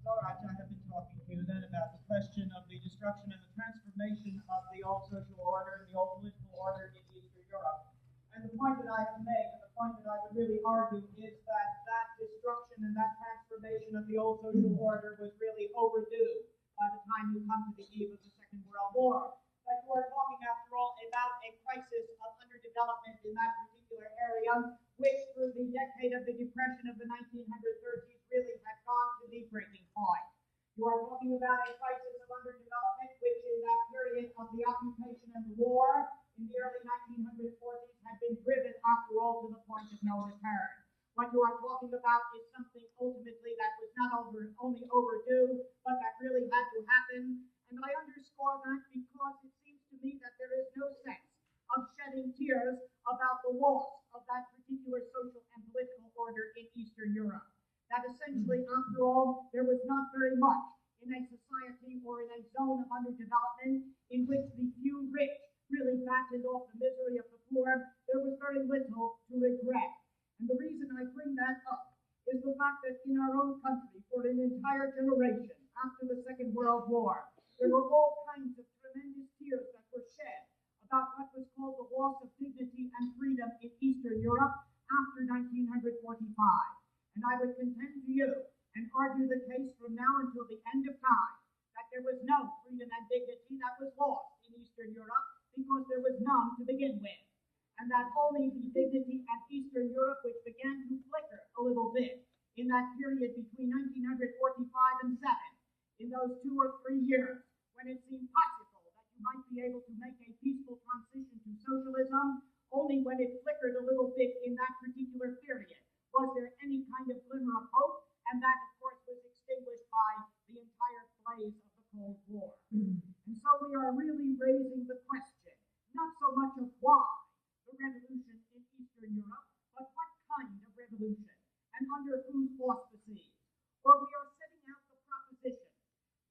All right, I have been talking to you then about the question of the destruction and the transformation of the old social order and the old political order in Eastern Europe. And the point that I have made, and the point that I would really argue, is that that destruction and that transformation of the old social order was really overdue by the time you come to the eve of the Second World War. That you are talking, after all, about a crisis of underdevelopment in that particular area, which through the decade of the Depression of the 1930s really had gone to the breaking point. You are talking about a crisis of underdevelopment, which in that period of the occupation and the war in the early 1940s had been driven, after all, to the point of no return. What you are talking about is something ultimately that was not only overdue, but that really had to happen. And I underscore that because it seems to me that there is no sense of shedding tears about the loss of that particular social and political order in Eastern Europe. That essentially, after all, there was not very much in a society or in a zone of underdevelopment in which the few rich really battened off the misery of the poor. There was very little to regret. And the reason I bring that up is the fact that in our own country, for an entire generation after the Second World War, there were all kinds of tremendous tears that were shed about what was called the loss of dignity and freedom in Eastern Europe after 1945. And I would contend to you and argue the case from now until the end of time that there was no freedom and dignity that was lost in Eastern Europe because there was none to begin with. And that only the dignity of Eastern Europe, which began to flicker a little bit in that period between 1945 and 7, in those 2 or 3 years, when it seemed possible that you might be able to make a peaceful transition to socialism, only when it flickered a little bit in that particular period was there any kind of glimmer of hope, and that, of course, was extinguished by the entire blaze of the Cold War. And so we are really raising the question, not so much of why the revolution in Eastern Europe, but what kind of revolution, and under whose auspices. For we are setting out the proposition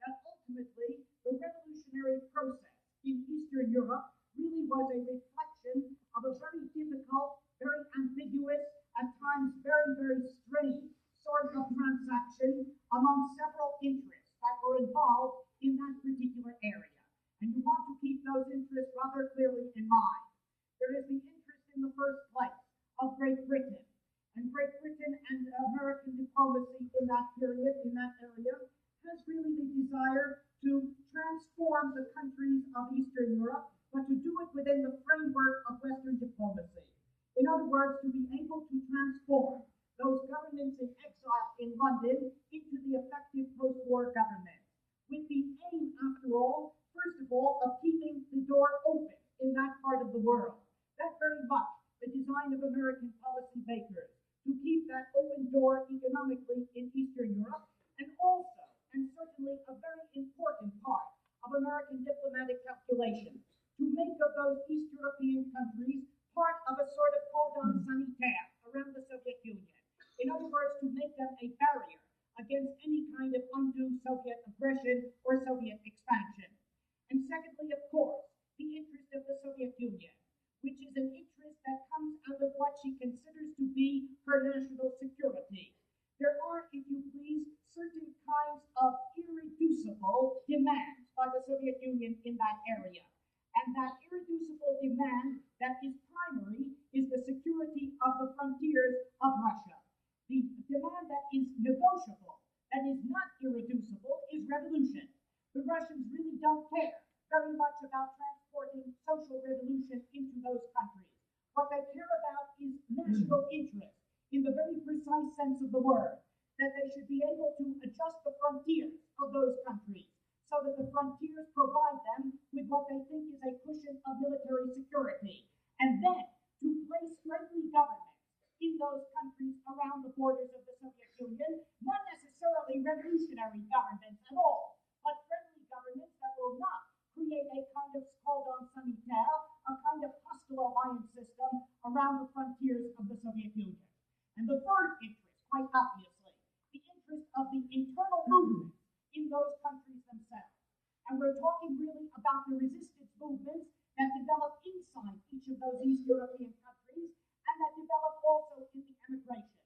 that ultimately the revolutionary process in Eastern Europe really was a reflection of a very difficult, very ambiguous, at times very, very strange sort of transaction among several interests that were involved in that particular area. And you want to keep those interests rather clearly in mind. There is the interest in the first place of Great Britain. And Great Britain and American diplomacy in that period, in that area, has really the desire to transform the countries of Eastern Europe, but to do it within the framework of Western diplomacy. In other words, to be able to transform those governments in exile in London into the effective post-war government, with the aim, after all, first of all, of keeping the door open in that part of the world. That's very much the design of American policy makers, to keep that open door economically in Eastern Europe, and also, and certainly a very important part of American diplomatic calculations, to make of those East European countries part of a sort of cordon sanitaire around the Soviet Union. In other words, to make them a barrier against any kind of undue Soviet aggression or Soviet expansion. And secondly, of course, the interest of the Soviet Union, which is an interest that comes out of what she considers to be her national security. There are, if you please, certain kinds of irreducible demands by the Soviet Union in that area. And that irreducible demand that is primary is the security of the frontiers of Russia. The demand that is negotiable, that is not irreducible, is revolution. The Russians really don't care very much about transporting social revolution into those countries. What they care about is national interest in the very precise sense of the word, that they should be able to adjust the frontiers of those countries, so that the frontiers provide them with what they think is a cushion of military security, and then to place friendly governments in those countries around the borders of the Soviet Union, not necessarily revolutionary governments at all, but friendly governments that will not create a kind of cordon sanitaire, a kind of hostile alliance system around the frontiers of the Soviet Union. And the third interest, quite obviously, the interest of the internal movement in those countries themselves. And we're talking really about the resistance movements that develop inside each of those East European countries and that develop also in the emigration.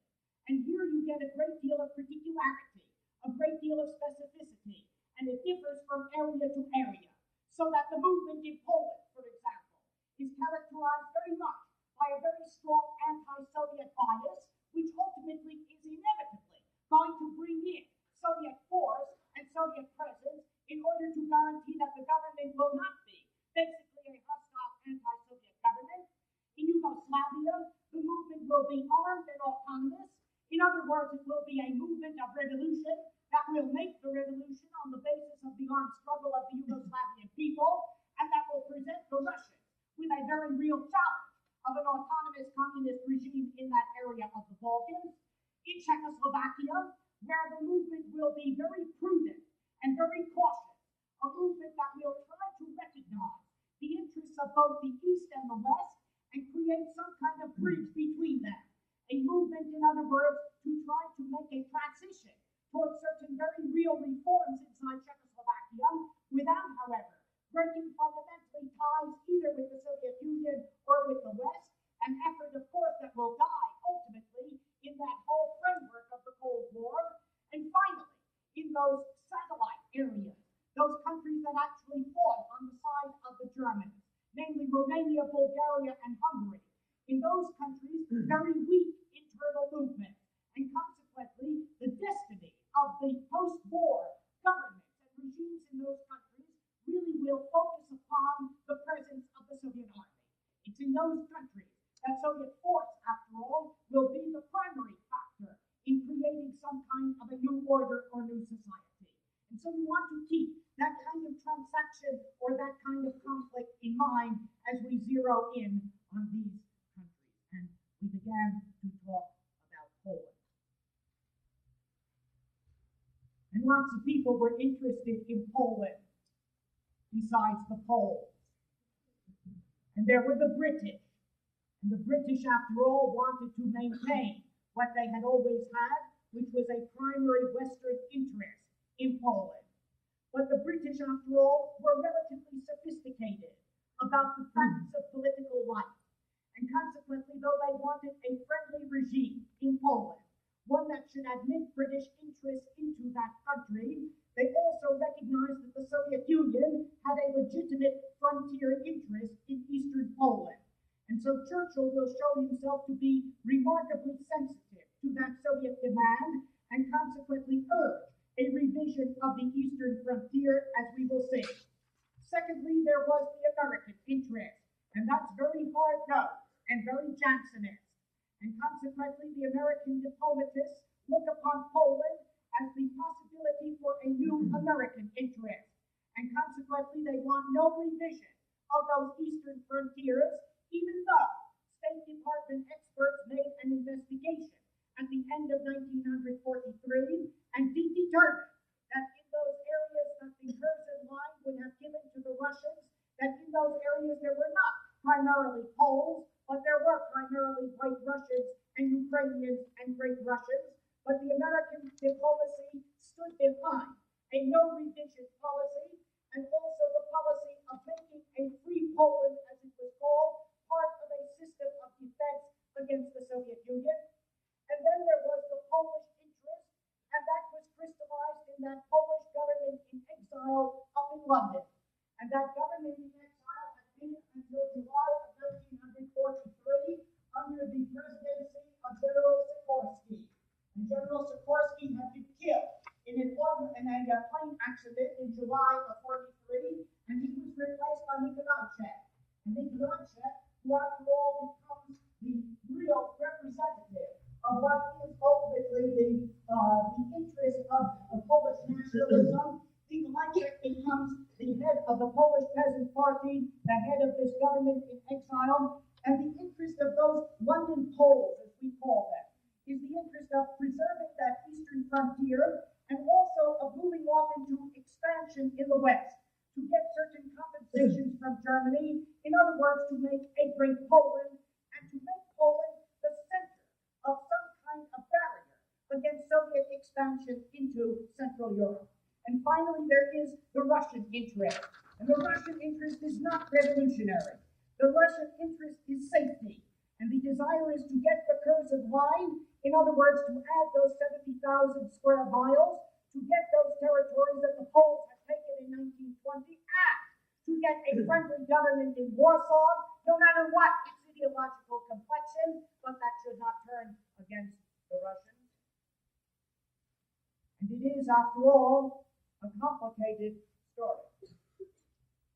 And here you get a great deal of particularity, a great deal deal of specificity, and it differs from area to area, so that the movement in Poland, for example, is characterized very much by a very strong anti-Soviet bias, which ultimately is inevitably going to bring in Soviet force and Soviet presence in order to guarantee that the government will not be basically a hostile anti-Soviet government. In Yugoslavia, the movement will be armed and autonomous. In other words, it will be a movement of revolution that will make the revolution on the basis of the armed struggle of the Yugoslavian people, and that will present the Russians with a very real challenge of an autonomous communist regime in that area of the Balkans. In Czechoslovakia, where the movement will be very prudent and very cautious, a movement that will try to recognize the interests of both the East and the West and create some kind of bridge between them. A movement, in other words, to try to make a transition towards certain very real reforms inside Czechoslovakia without, however, breaking fundamentally ties either with the Soviet Union or with the West, an effort, of course, that will die ultimately in that whole framework of the Cold War. And finally, in those satellite areas, those countries that actually fought on the side of the Germans, namely Romania, Bulgaria, and Hungary, in those countries, very weak internal movement, and consequently, the destiny of the post-war governments and regimes in those countries really will focus upon the presence of the Soviet army. It's in those countries that Soviet force, after all, will be the primary factor in creating some kind of a new order or new society. And so you want to keep that kind of transaction or that kind of conflict in mind as we zero in on these countries. And we began to talk about Poland. And lots of people were interested in Poland besides the Poles. And there were the British. And the British, after all, wanted to maintain what they had always had, which was a primary Western interest in Poland. But the British, after all, were relatively sophisticated about the facts of political life. And consequently, though they wanted a friendly regime in Poland, one that should admit British interests into that country, they also recognized that the Soviet Union had a legitimate frontier interest in eastern Poland. And so Churchill will show himself to be remarkably sensitive to that Soviet demand and consequently urge a revision of the eastern frontier, as we will see. Secondly, there was the American interest, and that's very hard-nosed and very Jacksonist. And consequently, the American diplomatists look upon Poland as the possibility for a new American interest. And consequently, they want no revision of those eastern frontiers, even though State Department experts made an investigation at the end of 1943 and determined that in those areas that the Curzon line would have given to the Russians, that in those areas there were not primarily Poles, but there were primarily white Russians and Ukrainians and Great Russians. But the American diplomacy stood behind a no revision policy and also the policy of making a free Poland, as it was called, part of a system of defense against the Soviet Union. And then there was the Polish interest, and that was crystallized in that Polish government in exile up in London. And that government in exile had been until July of 1943 under the presidency of General Sikorsky. And General Sikorsky had been killed in a plane accident in July of 43, and he was replaced by Nikolaichev. And Nikolaichev, who after all becomes the real representative of what is ultimately the interest of Polish nationalism, Nikolaichev becomes the head of the Polish Peasant Party, the head of this government in exile, and the interest of those London Poles, as we call them, is the interest of preserving that eastern frontier and also of moving off into expansion in the West to get certain compensations from Germany, in other words, to make a great Poland and to make Poland the center of some kind of barrier against Soviet expansion into Central Europe. And finally, there is the Russian interest. And the Russian interest is not revolutionary. The Russian interest is safety. And the desire is to get the Curzon line, in other words, to add those 70,000 square miles to get those territories that the Poles had taken in 1920 and to get a friendly government in Warsaw, no matter what its ideological complexion, but that should not turn against the Russians. And it is, after all, a complicated story.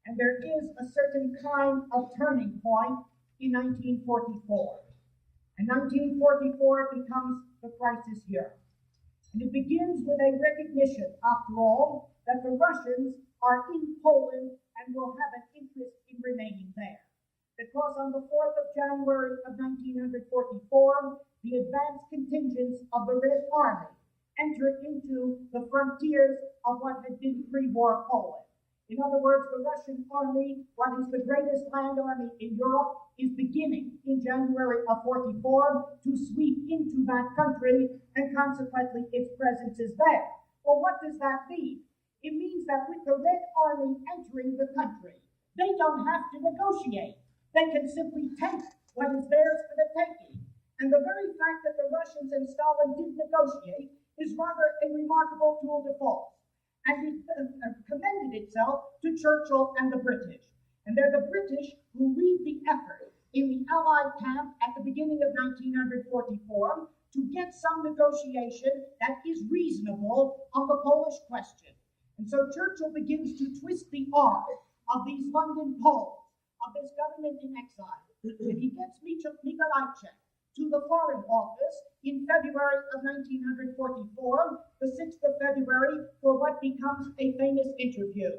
And there is a certain kind of turning point in 1944. And 1944 becomes the crisis year. And it begins with a recognition, after all, that the Russians are in Poland and will have an interest in remaining there. Because on the 4th of January of 1944, the advanced contingents of the Red Army entered into the frontiers of what had been pre-war Poland. In other words, the Russian army, what is the greatest land army in Europe, is beginning in January of 44 to sweep into that country, and consequently its presence is there. Well, what does that mean? It means that with the Red Army entering the country, they don't have to negotiate. They can simply take what is theirs for the taking. And the very fact that the Russians and Stalin did negotiate is rather a remarkable tour de force. And it commended itself to Churchill and the British. And they're the British who lead the effort in the Allied camp at the beginning of 1944 to get some negotiation that is reasonable on the Polish question. And so Churchill begins to twist the arm of these London Poles, of this government in exile. And he gets Mikolajczyk to the Foreign Office in February of 1944, the 6th of February, for what becomes a famous interview.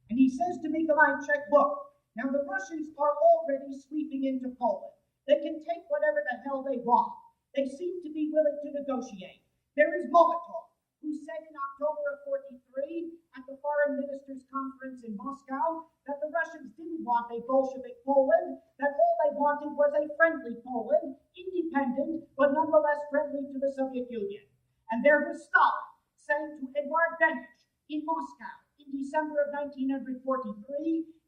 And he says to Mikolajczyk, look, now the Russians are already sweeping into Poland. They can take whatever the hell they want. They seem to be willing to negotiate. There is Molotov, who said in October of 43 at the Foreign Ministers' Conference in Moscow that the Russians didn't want a Bolshevik Poland, that all they wanted was a friendly Poland, independent, but nonetheless friendly to the Soviet Union. And there was Stalin saying to Eduard Beneš in Moscow in December of 1943,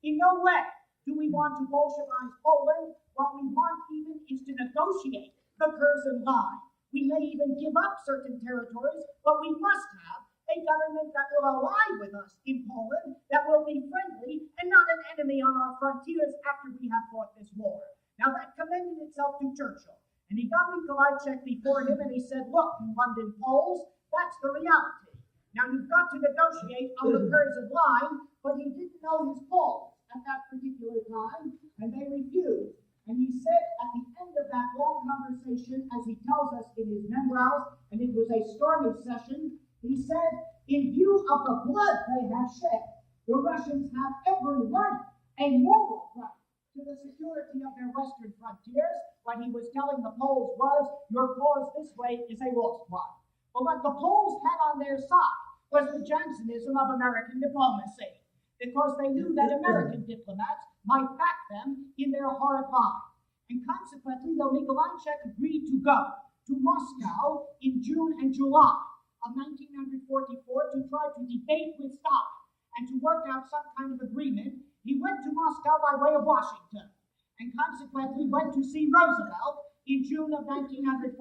in no way do we want to Bolshevize Poland. What we want even is to negotiate the Curzon line. We may even give up certain territories, but we must have a government that will ally with us in Poland, that will be friendly and not an enemy on our frontiers after we have fought this war. Now that commended itself to Churchill. And he got Mikolajczyk before him and he said, look, you London Poles, that's the reality. Now you've got to negotiate on the Curzon line, but he didn't know his Poles at that particular time, and they refused. And he said at the end of that long conversation, as he tells us in his memoirs, and it was a stormy session, he said, in view of the blood they have shed, the Russians have every right, a moral right, to the security of their western frontiers. What he was telling the Poles was, your cause this way is a lost one. But what the Poles had on their side was the Jansenism of American diplomacy, because they knew that American diplomats might back them in their hard line. And consequently, though Mikolajczyk agreed to go to Moscow in June and July of 1944 to try to debate with Stalin and to work out some kind of agreement, he went to Moscow by way of Washington, and consequently went to see Roosevelt in June of 1944.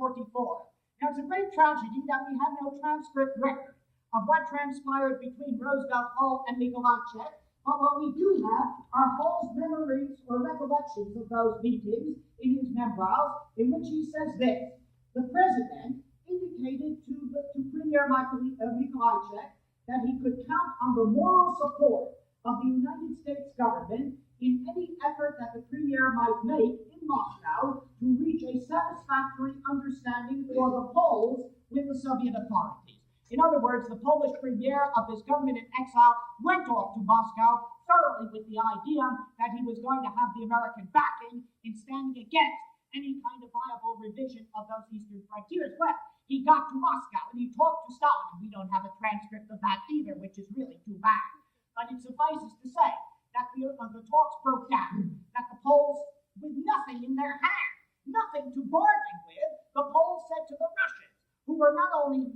Now, it's a great tragedy that we have no transcript record of what transpired between Roosevelt, Hull, and Mikolajczyk, but what we do have are Hull's memories or recollections of those meetings in his memoirs, in which he says this: the president indicated to Premier Mikolajczyk that he could count on the moral support of the United States government in any effort that the Premier might make in Moscow to reach a satisfactory understanding for the Poles with the Soviet authorities. In other words, the Polish Premier of this government in exile went off to Moscow thoroughly with the idea that he was going to have the American backing in standing against any kind of viable revision of those eastern frontiers. Well, he got to Moscow and he talked to Stalin. We don't have a transcript of that either, which is really too bad. But it suffices to say that the talks broke down, that the Poles, with nothing in their hand, nothing to bargain with, the Poles said to the Russians, who were not only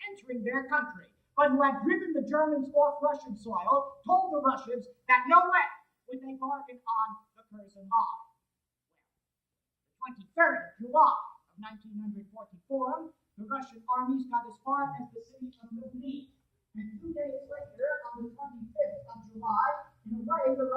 entering their country, but who had driven the Germans off Russian soil, told the Russians that no way would they bargain on the Curzon line. Well, the 23rd of July of 1944, the Russian armies got as far as the city of Lubny,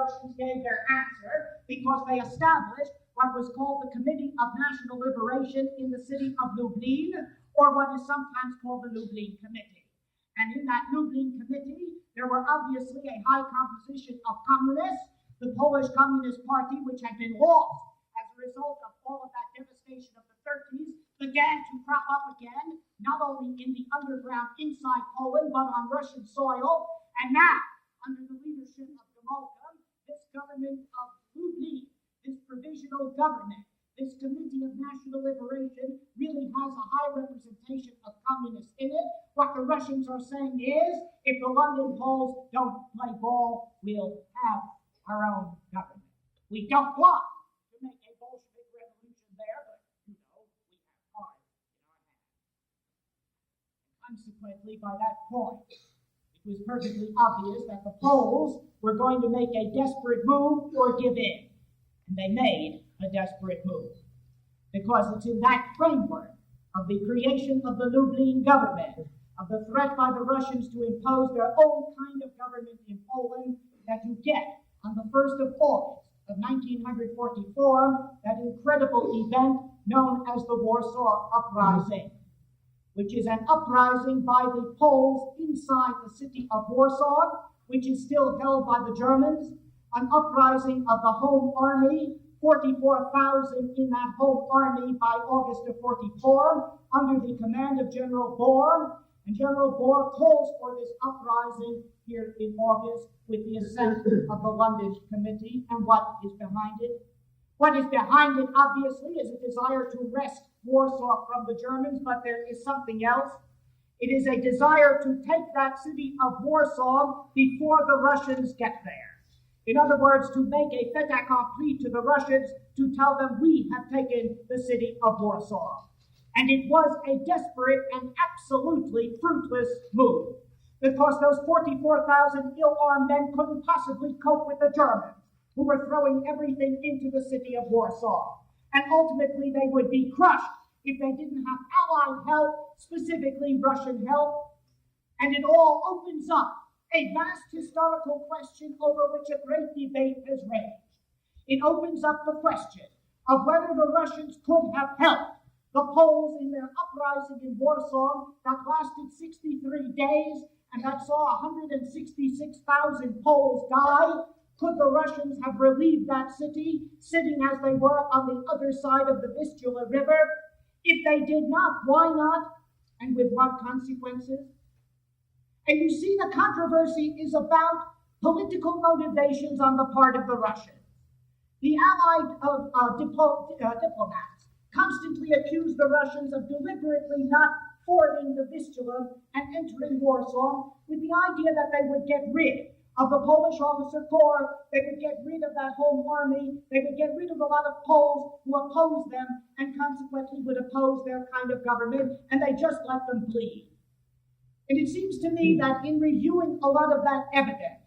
Russians gave their answer because they established what was called the Committee of National Liberation in the city of Lublin, or what is sometimes called the Lublin Committee. And in that Lublin Committee, there were obviously a high composition of communists. The Polish Communist Party, which had been lost as a result of all of that devastation of the 30s, began to crop up again, not only in the underground inside Poland, but on Russian soil. And now, under the leadership of Gomulka, this government of Lublin, this provisional government, this Committee of National Liberation, really has a high representation of communists in it. What the Russians are saying is, if the London Poles don't play ball, we'll have our own government. We don't want to make a Bolshevik revolution there, but, we have cards in our hands. Consequently, by that point, it was perfectly obvious that the Poles were going to make a desperate move or give in. And they made a desperate move. Because it's in that framework of the creation of the Lublin government, of the threat by the Russians to impose their own kind of government in Poland, that you get, on the 1st of August of 1944, that incredible event known as the Warsaw Uprising, which is an uprising by the Poles inside the city of Warsaw, which is still held by the Germans, an uprising of the Home Army, 44,000 in that Home Army by August of 44, under the command of General Bohr. And General Bohr calls for this uprising here in August with the assent of the London Committee. And what is behind it? What is behind it, obviously, is a desire to wrest Warsaw from the Germans, but there is something else. It is a desire to take that city of Warsaw before the Russians get there. In other words, to make a fait accompli to the Russians, to tell them we have taken the city of Warsaw. And it was a desperate and absolutely fruitless move, because those 44,000 ill-armed men couldn't possibly cope with the Germans, who were throwing everything into the city of Warsaw. And ultimately they would be crushed if they didn't have Allied help, specifically Russian help. And it all opens up a vast historical question over which a great debate has raged. It opens up the question of whether the Russians could have helped the Poles in their uprising in Warsaw that lasted 63 days and that saw 166,000 Poles die. Could the Russians have relieved that city, sitting as they were on the other side of the Vistula River? If they did not, why not? And with what consequences? And you see, the controversy is about political motivations on the part of the Russians. The Allied diplomats constantly accuse the Russians of deliberately not fording the Vistula and entering Warsaw with the idea that they would get rid of the Polish officer corps, they would get rid of that Home Army, they would get rid of a lot of Poles who opposed them and consequently would oppose their kind of government, and they just let them bleed. And it seems to me that in reviewing a lot of that evidence,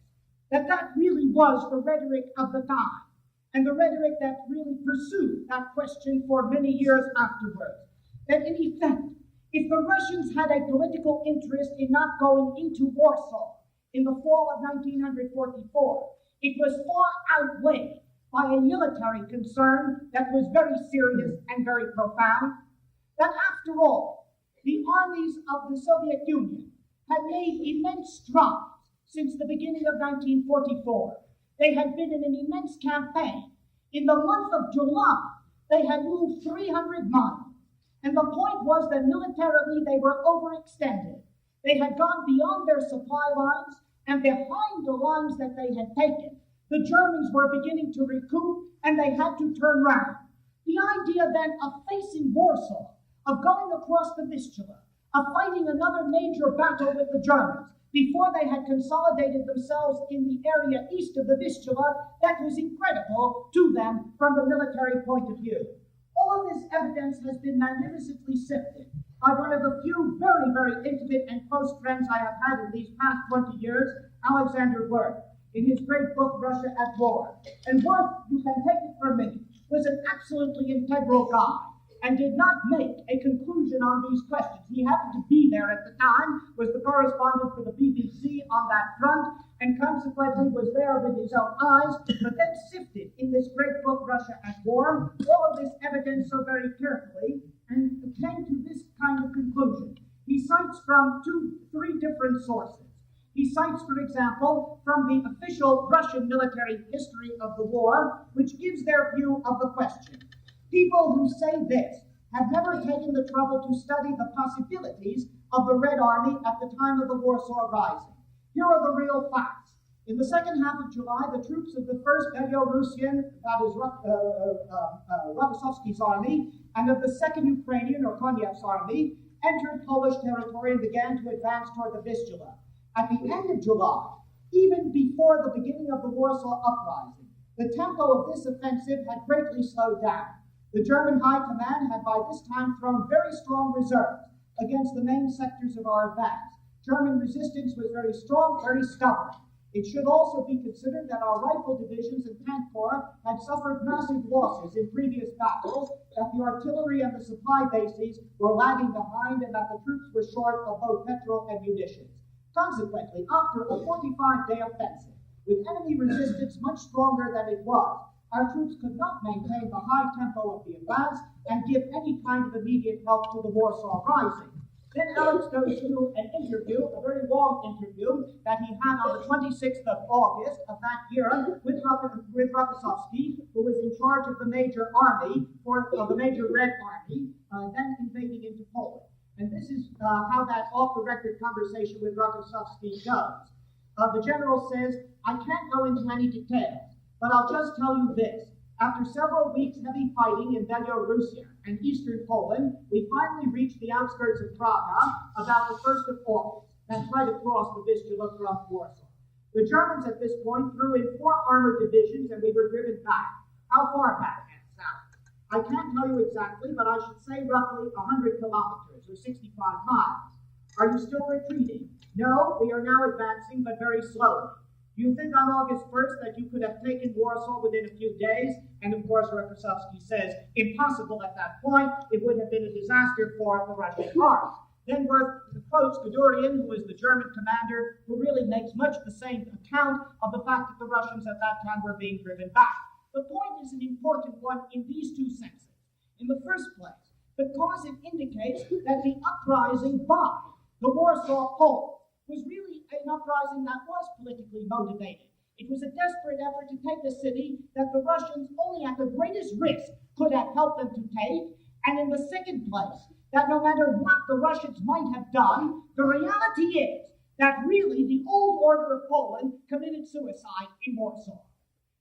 that really was the rhetoric of the time, and the rhetoric that really pursued that question for many years afterwards. That in effect, if the Russians had a political interest in not going into Warsaw in the fall of 1944, it was far outweighed by a military concern that was very serious and very profound. That after all, the armies of the Soviet Union had made immense strides since the beginning of 1944. They had been in an immense campaign. In the month of July, they had moved 300 miles. And the point was that militarily they were overextended. They had gone beyond their supply lines, and behind the lines that they had taken, the Germans were beginning to recoup, and they had to turn round. The idea then of facing Warsaw, of going across the Vistula, of fighting another major battle with the Germans, before they had consolidated themselves in the area east of the Vistula, that was incredible to them from the military point of view. All of this evidence has been magnificently sifted by one of the few very, very intimate and close friends I have had in these past 20 years, Alexander Wirth, in his great book, Russia at War. And Wirth, you can take it from me, was an absolutely integral guy and did not make a conclusion on these questions. He happened to be there at the time, was the correspondent for the BBC on that front, and consequently was there with his own eyes, but then sifted in this great book, Russia at War, all of this evidence so very carefully, and came to this kind of conclusion. He cites from three different sources. He cites, for example, from the official Russian military history of the war, which gives their view of the question. People who say this have never taken the trouble to study the possibilities of the Red Army at the time of the Warsaw Rising. Here are the real facts. In the second half of July, the troops of the 1st Belarusian, that is Rokossovsky's army, and of the 2nd Ukrainian, or Konyev's army, entered Polish territory and began to advance toward the Vistula. At the end of July, even before the beginning of the Warsaw Uprising, the tempo of this offensive had greatly slowed down. The German High Command had by this time thrown very strong reserves against the main sectors of our advance. German resistance was very strong, very stubborn. It should also be considered that our rifle divisions and tank corps had suffered massive losses in previous battles, that the artillery and the supply bases were lagging behind, and that the troops were short of both petrol and munitions. Consequently, after a 45-day offensive, with enemy resistance much stronger than it was, our troops could not maintain the high tempo of the advance and give any kind of immediate help to the Warsaw Rising. Then Alex goes to an interview, a very long interview, that he had on the 26th of August of that year with Rokossovsky, who was in charge of the major army, the major Red Army, then invading into Poland. And this is how that off-the-record conversation with Rokossovsky goes. The general says, I can't go into any details, but I'll just tell you this. After several weeks' heavy fighting in Belarusia and eastern Poland, we finally reached the outskirts of Praga about the 1st of August. That's right across the Vistula from Warsaw. The Germans at this point threw in 4 armored divisions and we were driven back. How far back? South. I can't tell you exactly, but I should say roughly 100 kilometers or 65 miles. Are you still retreating? No, we are now advancing, but very slowly. Do you think on August 1st that you could have taken Warsaw within a few days? And of course, Rokossovsky says, impossible at that point. It would have been a disaster for the Russian army. Then Worth quotes Guderian, who is the German commander, who really makes much the same account of the fact that the Russians at that time were being driven back. The point is an important one in these two senses. In the first place, because it indicates that the uprising by the Warsaw Poles was really an uprising that was politically motivated. It was a desperate effort to take a city that the Russians only at the greatest risk could have helped them to take, and in the second place, that no matter what the Russians might have done, the reality is that really the old order of Poland committed suicide in Warsaw.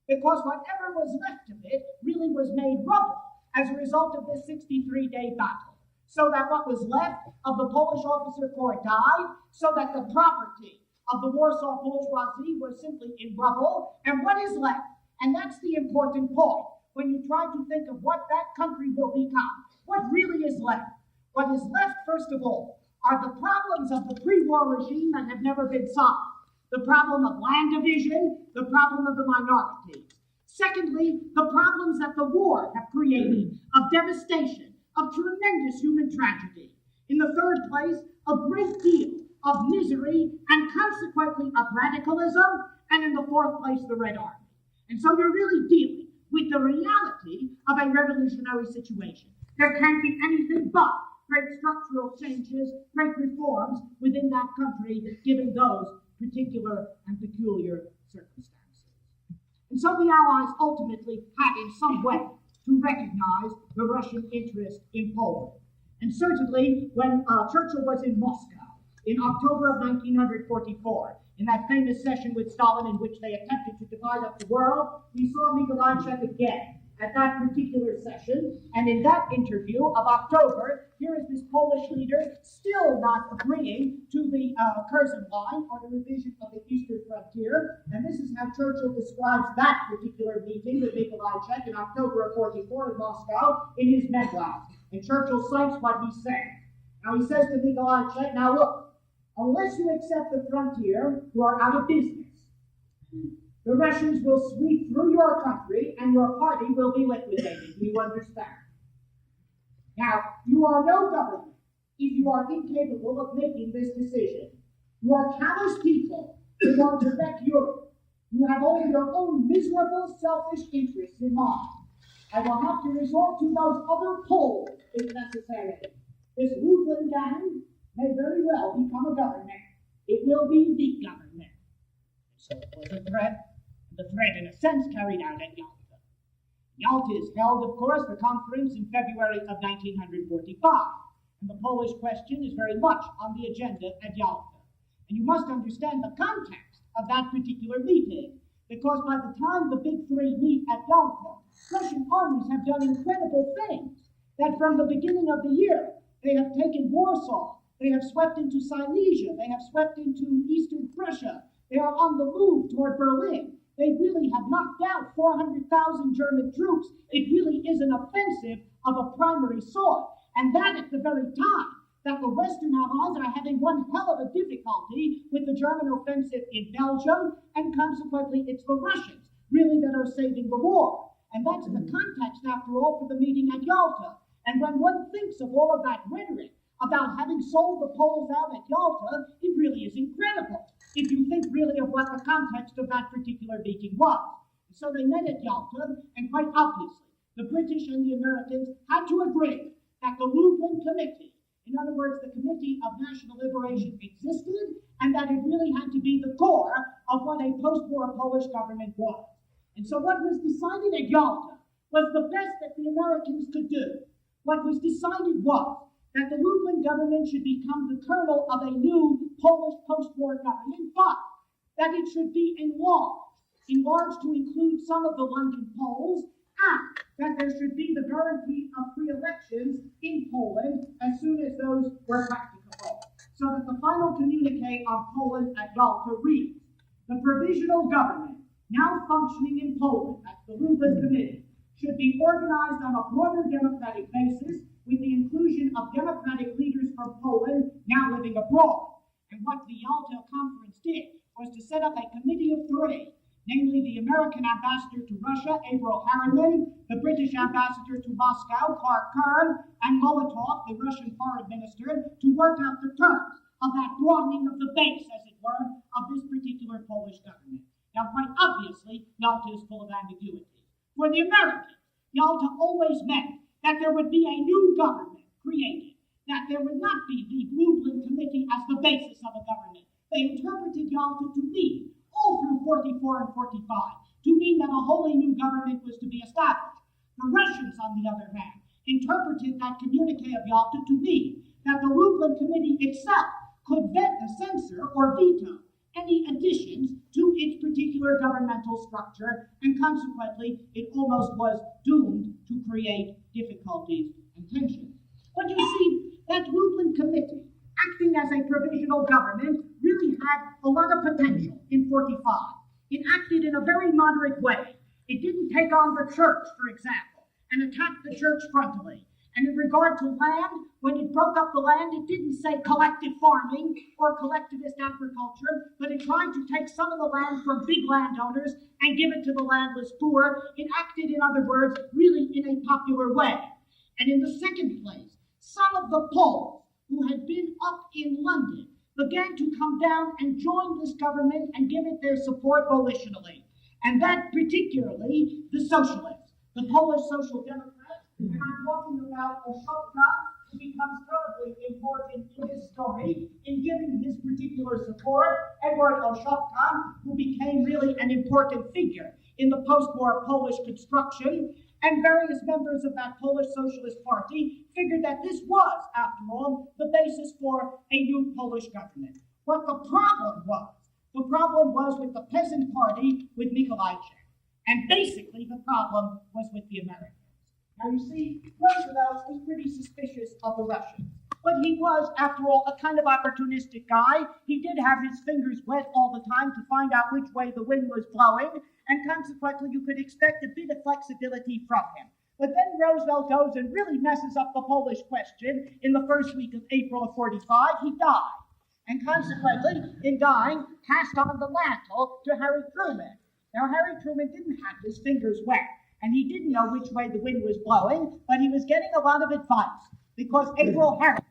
Because whatever was left of it really was made rubble as a result of this 63-day battle. So that what was left of the Polish officer corps died, so that the property of the Warsaw bourgeoisie was simply in rubble, and what is left, and that's the important point, when you try to think of what that country will become, what really is left? What is left, first of all, are the problems of the pre-war regime that have never been solved. The problem of land division, the problem of the minorities. Secondly, the problems that the war have created of devastation, of tremendous human tragedy. In the third place, a great deal of misery and consequently of radicalism, and in the fourth place, the Red Army. And so you're really dealing with the reality of a revolutionary situation. There can't be anything but great structural changes, great reforms within that country, given those particular and peculiar circumstances. And so the Allies ultimately had in some way to recognize the Russian interest in Poland. And certainly when Churchill was in Moscow in October of 1944, in that famous session with Stalin in which they attempted to divide up the world, we saw Nikolai again at that particular session, and in that interview of October, here is this Polish leader still not agreeing to the Curzon line, or the revision of the eastern frontier, and this is how Churchill describes that particular meeting with Nikolai in October of 44 in Moscow in his memoirs. And Churchill cites what he said. Now he says to Nikolai, now look, unless you accept the frontier, you are out of business. The Russians will sweep through your country and your party will be liquidated. Do you understand? Now, you are no government if you are incapable of making this decision. You are callous people They want to wreck Europe. You have only your own miserable, selfish interests in mind. I will have to resort to those other poles if necessary. This Lublin gang may very well become a government. It will be the government. So it was a threat, and the threat in a sense carried out at Yalta. Yalta is held, of course, the conference in February of 1945, and the Polish question is very much on the agenda at Yalta. And you must understand the context of that particular meeting, because by the time the big three meet at Yalta, Russian armies have done incredible things, that from the beginning of the year, they have taken Warsaw, they have swept into Silesia, they have swept into Eastern Prussia, they are on the move toward Berlin. They really have knocked out 400,000 German troops. It really is an offensive of a primary sort. And that at the very time that the Western Allies are having one hell of a difficulty with the German offensive in Belgium, and consequently it's the Russians really that are saving the war. And that's the context, after all, for the meeting at Yalta. And when one thinks of all of that rhetoric about having sold the Poles out at Yalta, it really is incredible, if you think really of what the context of that particular meeting was. So they met at Yalta, and quite obviously, the British and the Americans had to agree that the Lublin Committee, in other words, the Committee of National Liberation, existed, and that it really had to be the core of what a post-war Polish government was. And so what was decided at Yalta was the best that the Americans could do. What was decided was that the Lublin government should become the kernel of a new Polish post-war government, but that it should be enlarged to include some of the London Poles, and that there should be the guarantee of free elections in Poland as soon as those were practicable. So that the final communique on Poland at Yalta reads, the provisional government now functioning in Poland, that's the Lublin Committee, should be organized on a broader democratic basis with the inclusion of democratic leaders from Poland now living abroad. And what the Yalta Conference did was to set up a committee of three, namely the American ambassador to Russia, Averell Harriman, the British ambassador to Moscow, Clark Kern, and Molotov, the Russian foreign minister, to work out the terms of that broadening of the base, as it were, of this particular Polish government. Now, quite obviously, Yalta is full of ambiguity. For the Americans, Yalta always meant that there would be a new government created, that there would not be the Lublin Committee as the basis of a government. They interpreted Yalta to mean, all through 44 and 45, to mean that a wholly new government was to be established. The Russians, on the other hand, interpreted that communique of Yalta to mean that the Lublin Committee itself could censor or veto any additions to its particular governmental structure, and consequently, it almost was doomed to create difficulties and tensions. But you see, that Lublin Committee, acting as a provisional government, really had a lot of potential in 45. It acted in a very moderate way. It didn't take on the church, for example, and attack the church frontally. And in regard to land, when it broke up the land, it didn't say collective farming or collectivist agriculture, but it tried to take some of the land from big landowners and give it to the landless poor. It acted, in other words, really in a popular way. And in the second place, some of the Poles who had been up in London began to come down and join this government and give it their support volitionally. And that particularly the socialists, the Polish Social Democrats, and I'm talking about Oshopka, who becomes terribly important in this story in giving his particular support, Edward Oshopka, who became really an important figure in the post-war Polish construction, and various members of that Polish Socialist Party figured that this was, after all, the basis for a new Polish government. What the problem was with the Peasant Party with Mikolajczyk. And basically the problem was with the Americans. Now you see, Roosevelt was pretty suspicious of the Russians. But he was, after all, a kind of opportunistic guy. He did have his fingers wet all the time to find out which way the wind was blowing, and consequently you could expect a bit of flexibility from him. But then Roosevelt goes and really messes up the Polish question in the first week of April of 45. He died. And consequently, in dying, passed on the mantle to Harry Truman. Now, Harry Truman didn't have his fingers wet, and he didn't know which way the wind was blowing, but he was getting a lot of advice, because Averell Harriman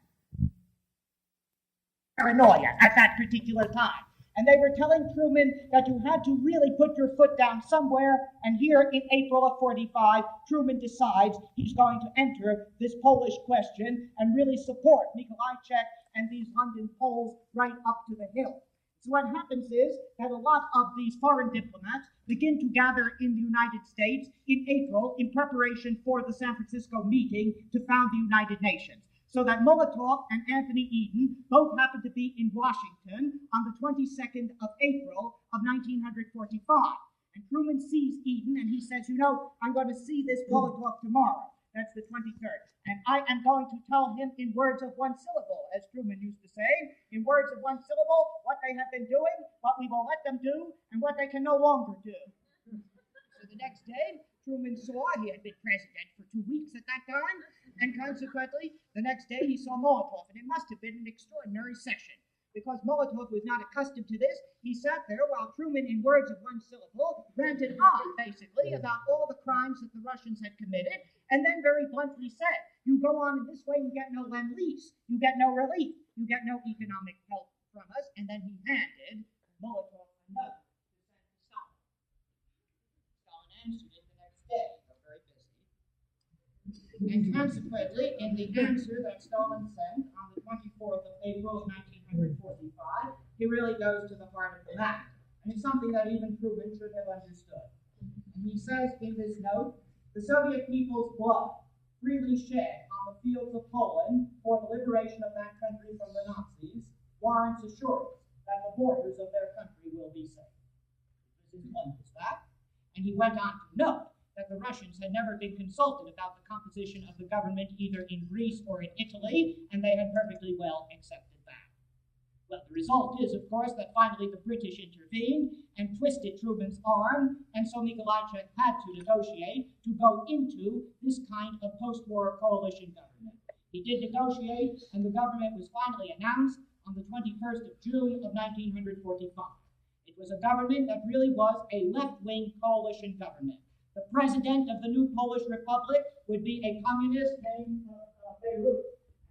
paranoia at that particular time. And they were telling Truman that you had to really put your foot down somewhere. And here in April of 45, Truman decides he's going to enter this Polish question and really support Mikolajczyk and these London Poles right up to the hill. So what happens is that a lot of these foreign diplomats begin to gather in the United States in April in preparation for the San Francisco meeting to found the United Nations. So that Molotov and Anthony Eden both happened to be in Washington on the 22nd of April of 1945. And Truman sees Eden and he says, I'm going to see this Molotov tomorrow. That's the 23rd. And I am going to tell him in words of one syllable, as Truman used to say, in words of one syllable, what they have been doing, what we will let them do, and what they can no longer do. So the next day, Truman saw he had been president for 2 weeks at that time, and consequently, the next day he saw Molotov, and it must have been an extraordinary session, because Molotov was not accustomed to this. He sat there while Truman, in words of one syllable, ranted on, basically, about all the crimes that the Russians had committed, and then very bluntly said, you go on in this way, you get no lend-lease, you get no relief, you get no economic help from us, and then he handed Molotov a note to send to Stalin. Stalin answered it the next day, though very busy. And consequently, in the answer that Stalin sent on the 24th of April of 1945, he really goes to the heart of the matter. And it's something that even Truman should have understood. And he says in this note, the Soviet people's blood, freely shed on the fields of Poland for the liberation of that country from the Nazis, warrants assurance that the borders of their country will be safe. This is one fact. And he went on to note that the Russians had never been consulted about the composition of the government either in Greece or in Italy, and they had perfectly well accepted that. Well, the result is, of course, that finally the British intervened and twisted Truman's arm, and so Mikolajczyk had to negotiate to go into this kind of post-war coalition government. He did negotiate, and the government was finally announced on the 21st of June of 1945. It was a government that really was a left-wing coalition government. The president of the new Polish Republic would be a communist named Beirut.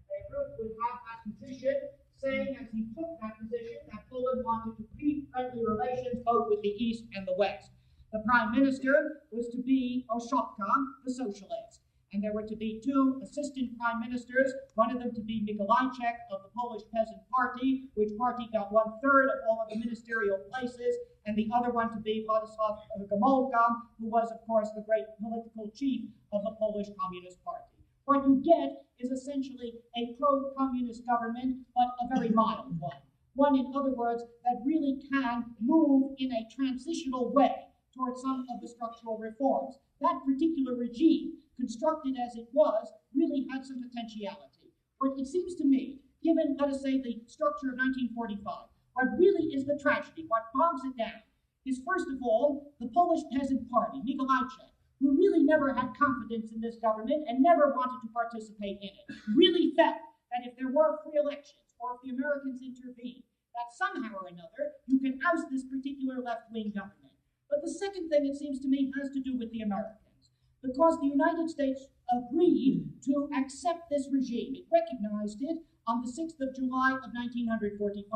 Beirut would have that position, saying as he took that position that Poland wanted to keep friendly relations both with the East and the West. The prime minister was to be Oszopka, the socialist. And there were to be two assistant prime ministers, one of them to be Mikolajczyk of the Polish Peasant Party, which party got 1/3 of all of the ministerial places, and the other one to be Władysław Gomułka, who was, of course, the great political chief of the Polish Communist Party. What you get is essentially a pro-communist government, but a very mild one. One, in other words, that really can move in a transitional way towards some of the structural reforms. That particular regime, constructed as it was, really had some potentiality. But it seems to me, given, let us say, the structure of 1945, what really is the tragedy, what bogs it down, is first of all, the Polish Peasant Party, Mikolajczyk, who really never had confidence in this government and never wanted to participate in it, really felt that if there were free elections or if the Americans intervened, that somehow or another you can oust this particular left-wing government. But the second thing, it seems to me, has to do with the Americans, because the United States agreed to accept this regime. It recognized it on the 6th of July of 1945.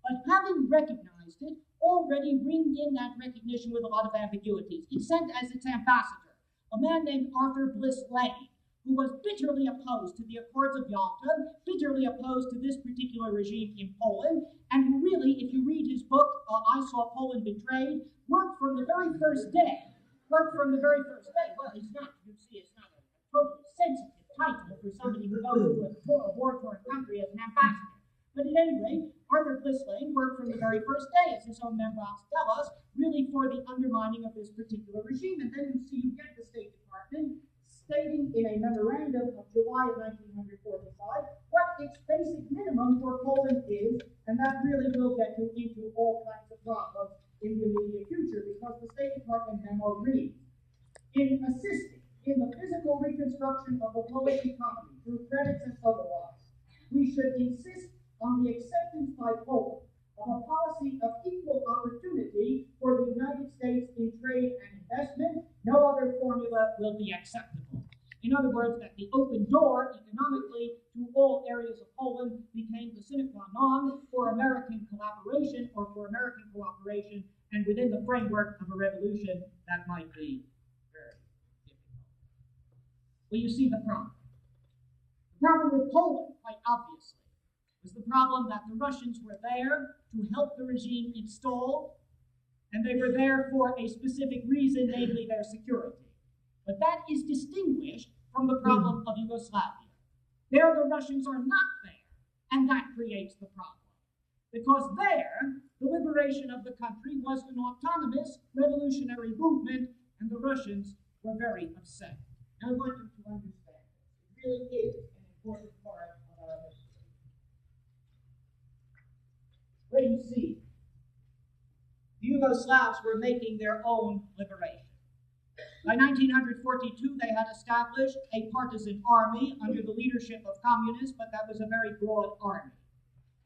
But having recognized it, already ringed in that recognition with a lot of ambiguities. It sent as its ambassador a man named Arthur Bliss Lane, who was bitterly opposed to the Accords of Yalta, bitterly opposed to this particular regime in Poland, and who really, if you read his book, I Saw Poland Betrayed, worked from the very first day. Well, it's not, you see, it's not a totally sensitive title for somebody who goes to a war-torn country as an ambassador. But at any rate, Arthur Bliss Lane worked from the very first day, as his own memoirs tell us, really for the undermining of this particular regime. And then you get the State Department stating in a memorandum of July of 1945 what its basic minimum for Poland is, and that really will get you into all kinds of problems in the immediate future, because the State Department memo reads, in assisting in the physical reconstruction of the Polish economy through credits and otherwise, we should insist on the acceptance by Poland of a policy of equal opportunity for the United States in trade and investment. No other formula will be acceptable. In other words, that the open door economically to all areas of Poland became the sine qua non for American collaboration or for American cooperation, and within the framework of a revolution, that might be very difficult. Well, you see the problem. The problem with Poland, quite obviously, was the problem that the Russians were there to help the regime install, and they were there for a specific reason, namely their security. But that is distinguished from the problem of Yugoslavia. There, the Russians are not there, and that creates the problem. Because there, the liberation of the country was an autonomous revolutionary movement, and the Russians were very upset. I want you to understand this. It really is an important part of our history. Where you see, the Yugoslavs were making their own liberation. By 1942, they had established a partisan army under the leadership of communists, but that was a very broad army.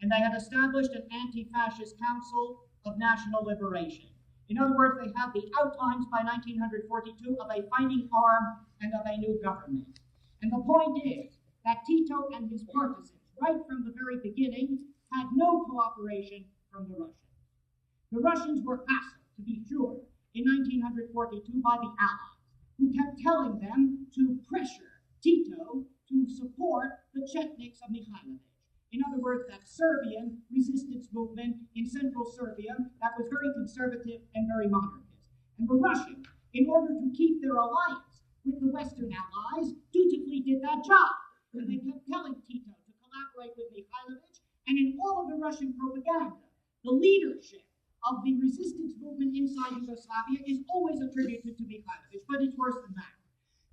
And they had established an anti-fascist council of national liberation. In other words, they had the outlines by 1942 of a fighting arm and of a new government. And the point is that Tito and his partisans, right from the very beginning, had no cooperation from the Russians. The Russians were hassled, to be sure, in 1942 by the Allies, who kept telling them to pressure Tito to support the Chetniks of Mikhailovich. In other words, that Serbian resistance movement in central Serbia that was very conservative and very monarchist. And the Russians, in order to keep their alliance with the Western Allies, dutifully did that job. And they kept telling Tito to collaborate with Mikhailovich, and in all of the Russian propaganda, the leadership of the resistance movement inside Yugoslavia is always attributed to Mikhailovich, but it's worse than that.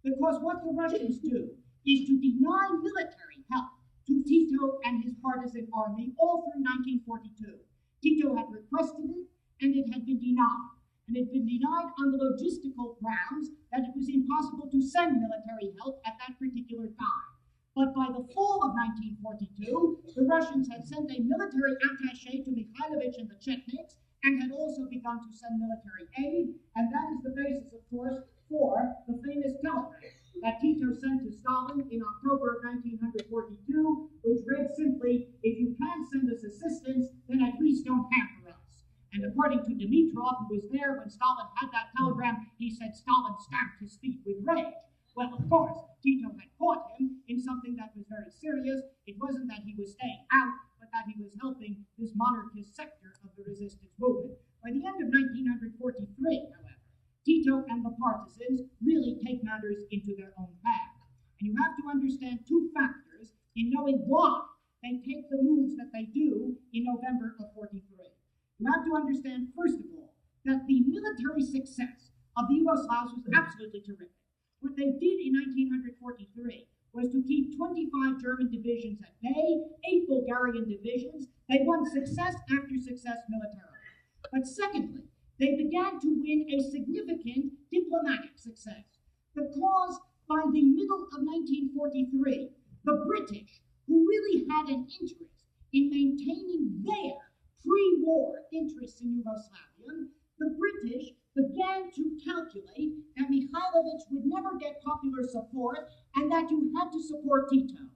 Because what the Russians do is to deny military help to Tito and his partisan army all through 1942. Tito had requested it, and it had been denied. And it had been denied on the logistical grounds that it was impossible to send military help at that particular time. But by the fall of 1942, the Russians had sent a military attaché to Mikhailovich and the Chetniks, and had also begun to send military aid, and that is the basis, of course, for the famous telegram that Tito sent to Stalin in October of 1942, which read simply, "If you can't send us assistance, then at least don't hamper us." And according to Dimitrov, who was there when Stalin had that telegram, he said Stalin stamped his feet with rage. Well, of course, Tito had caught him in something that was very serious. It wasn't that he was staying out, but that he was helping this monarchist sector of the resistance movement. By the end of 1943, however, Tito and the partisans really take matters into their own hands. And you have to understand two factors in knowing why they take the moves that they do in November of 43. You have to understand, first of all, that the military success of the Yugoslavs was absolutely terrific. What they did in 1943 was to keep 25 German divisions at bay, 8 Bulgarian divisions. They won success after success militarily. But secondly, they began to win a significant diplomatic success, because by the middle of 1943, the British, who really had an interest in maintaining their pre-war interests in Yugoslavia, the British began to calculate that Mikhailovich would never get popular support and that you had to support Tito.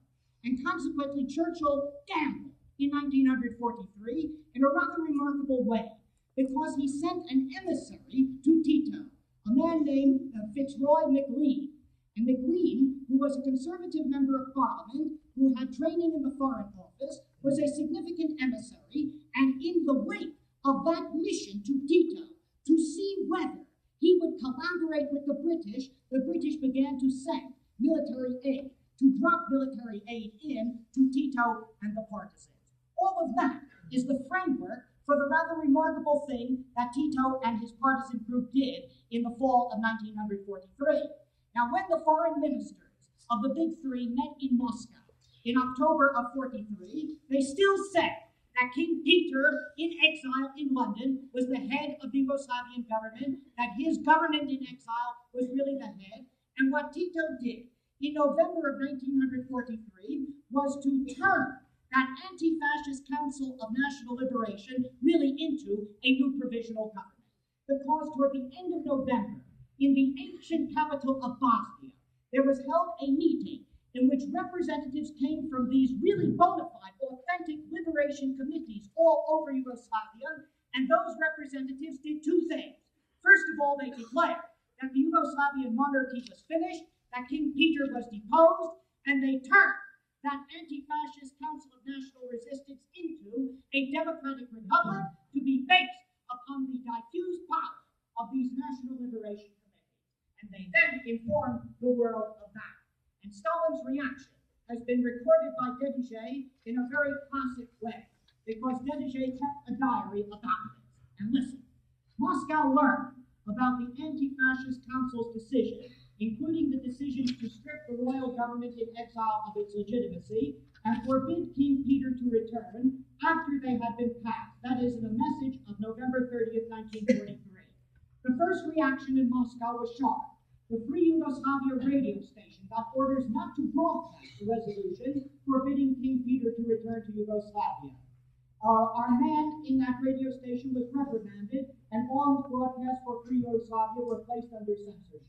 And consequently, Churchill gambled in 1943 in a rather remarkable way, because he sent an emissary to Tito, a man named Fitzroy MacLean. And MacLean, who was a conservative member of Parliament, who had training in the Foreign Office, was a significant emissary, and in the wake of that mission to Tito, to see whether he would collaborate with the British began to send military aid, to drop military aid in to Tito and the partisans. All of that is the framework for the rather remarkable thing that Tito and his partisan group did in the fall of 1943. Now, when the foreign ministers of the Big Three met in Moscow in October of 43, they still said that King Peter, in exile in London, was the head of the Yugoslavian government, that his government in exile was really the head. And what Tito did in November of 1943 was to turn that anti-fascist Council of National Liberation really into a new provisional government. Because toward the end of November, in the ancient capital of Bosnia, there was held a meeting in which representatives came from these really bona fide, authentic liberation committees all over Yugoslavia, and those representatives did two things. First of all, they declared that the Yugoslavian monarchy was finished, that King Peter was deposed, and they turned that anti-fascist Council of National Resistance into a democratic republic to be based upon the diffused power of these national liberation committees. And they then informed the world of that. And Stalin's reaction has been recorded by Dedijer in a very classic way, because Dedijer kept a diary about this. And listen, Moscow learned about the anti-fascist council's decision, including the decision to strip the royal government in exile of its legitimacy and forbid King Peter to return after they had been passed. That is, in a message of November 30th, 1943. The first reaction in Moscow was sharp. The Free Yugoslavia radio station got orders not to broadcast the resolution forbidding King Peter to return to Yugoslavia. Our man in that radio station was reprimanded, and all his broadcasts for Free Yugoslavia were placed under censorship.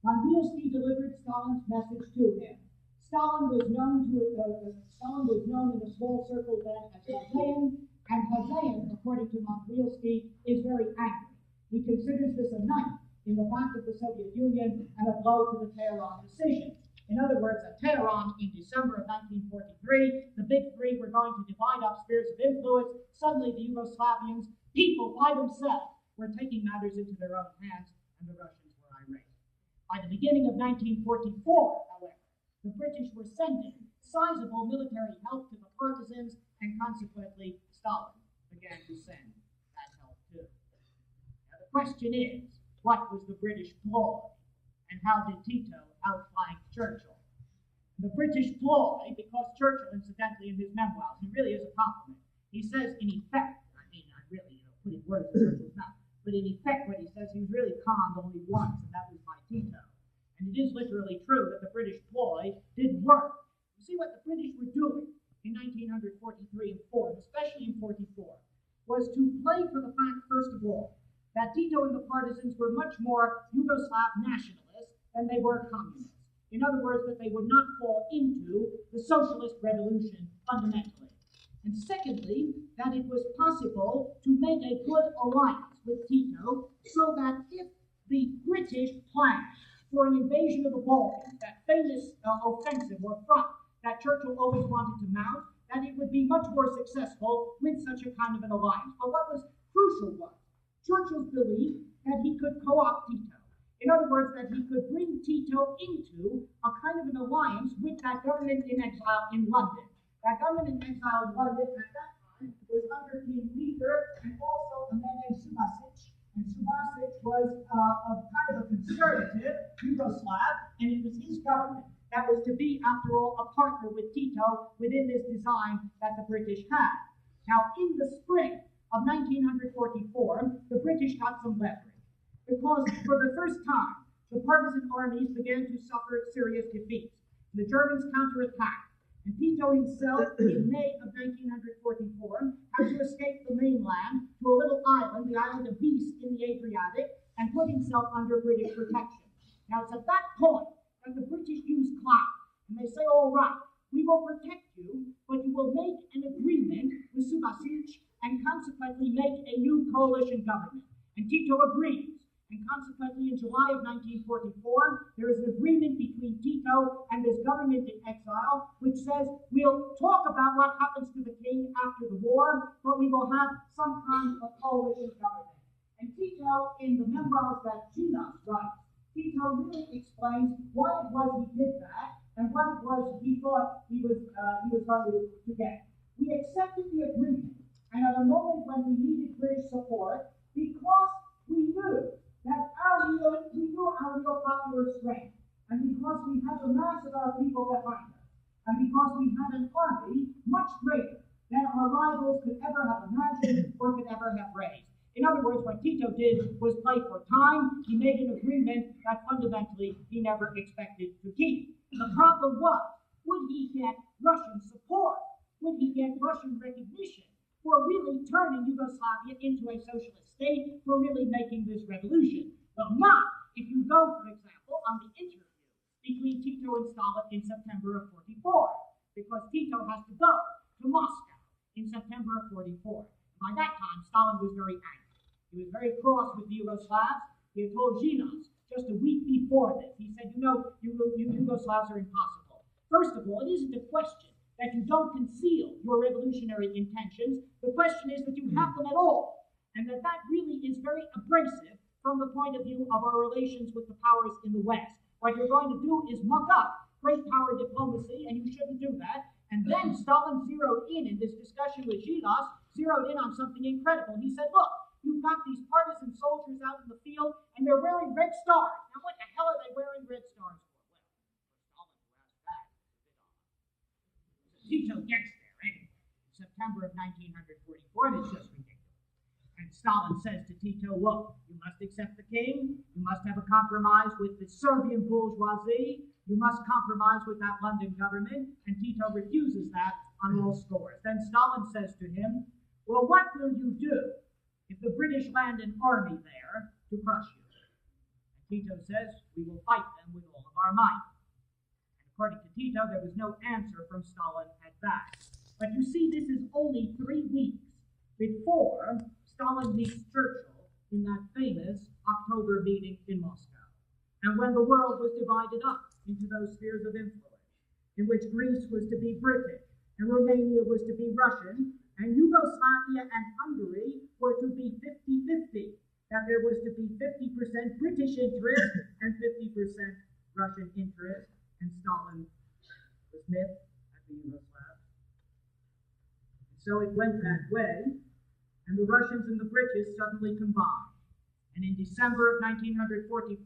Von delivered Stalin's message to him. Stalin was known in a small circle then as Hazayan, and Hazayan, according to von is very angry. He considers this a knife in the back of the Soviet Union and a blow to the Tehran decision. In other words, at Tehran in December of 1943, the big three were going to divide up spheres of influence. Suddenly the Yugoslavians, people by themselves, were taking matters into their own hands, and the Russians were irate. By the beginning of 1944, however, the British were sending sizable military help to the partisans, and consequently, Stalin began to send that help too. Now the question is, what was the British ploy, and how did Tito outflank Churchill? The British ploy, because Churchill, incidentally, in his memoirs, it really is a compliment. He says, in effect, I really, putting words in Churchill's mouth, but in effect, what he says, he was really conned only once, and that was by Tito. And it is literally true that the British ploy did work. You see, what the British were doing in 1943 and 4, especially in 44, was to play for the fact, first of all, that Tito and the partisans were much more Yugoslav nationalists than they were communists. In other words, that they would not fall into the socialist revolution fundamentally. And secondly, that it was possible to make a good alliance with Tito so that if the British planned for an invasion of the Balkans, that famous offensive or front that Churchill always wanted to mount, that it would be much more successful with such a kind of an alliance. But what was crucial was Churchill's belief that he could co-opt Tito. In other words, that he could bring Tito into a kind of an alliance with that government in exile in London. That government in exile in London at that time was under King Peter and also a man named Subasic. And Subasic was a kind of a conservative Yugoslav, and it was his government that was to be, after all, a partner with Tito within this design that the British had. Now, in the spring of 1944, the British got some leverage, because for the first time, the partisan armies began to suffer serious defeats. The Germans counterattacked, and Tito himself, in May of 1944, had to escape the mainland to a little island, the island of Vis in the Adriatic, and put himself under British protection. Now, it's at that point that the British use clout, and they say, all right, we will protect you, but you will make an agreement with Subasic and consequently make a new coalition government. And Tito agrees. And consequently, in July of 1944, there is an agreement between Tito and this government in exile, which says, we'll talk about what happens to the king after the war, but we will have some kind of coalition government. And Tito, in the memoirs that Gilas writes, Tito really explains why it was he did that, and what it was he thought he was going to get. We accepted the agreement, and at a moment when we needed British support, because we knew that we knew our real popular strength, and because we had the mass of our people behind us, and because we had an army much greater than our rivals could ever have imagined or could ever have raised. In other words, what Tito did was play for time. He made an agreement that fundamentally he never expected to keep. The problem was, would he get Russian support? Would he get Russian recognition for really turning Yugoslavia into a socialist state, for really making this revolution? Well, not if you go, for example, on the interview between Tito and Stalin in September of 44, because Tito has to go to Moscow in September of 44. By that time, Stalin was very angry. He was very cross with the Yugoslavs. He had told Zinos just a week before this, he said, you Yugoslavs are impossible. First of all, it isn't a question that you don't conceal your revolutionary intentions. The question is that you have them at all, and that really is very abrasive from the point of view of our relations with the powers in the West. What you're going to do is muck up great power diplomacy, and you shouldn't do that. And then Stalin zeroed in this discussion with Zinos, zeroed in on something incredible. He said, look, you've got these partisan soldiers out in the field, and they're wearing red stars. Now, what the hell are they wearing red stars for? Well, Stalin asked that. Tito gets there, anyway, in September of 1944, and it's just ridiculous. And Stalin says to Tito, look, you must accept the king, you must have a compromise with the Serbian bourgeoisie, you must compromise with that London government, and Tito refuses that on all scores. Then Stalin says to him, well, what will you do if the British land an army there to crush you? And Tito says, we will fight them with all of our might. And according to Tito, there was no answer from Stalin at that. But you see, this is only 3 weeks before Stalin meets Churchill in that famous October meeting in Moscow, and when the world was divided up into those spheres of influence, in which Greece was to be British, and Romania was to be Russian, and Yugoslavia and Hungary were to be 50-50, that there was to be 50% British interest and 50% Russian interest, and Stalin was met at the Yugoslavs. So it went that way, and the Russians and the British suddenly combined. And in December of 1944,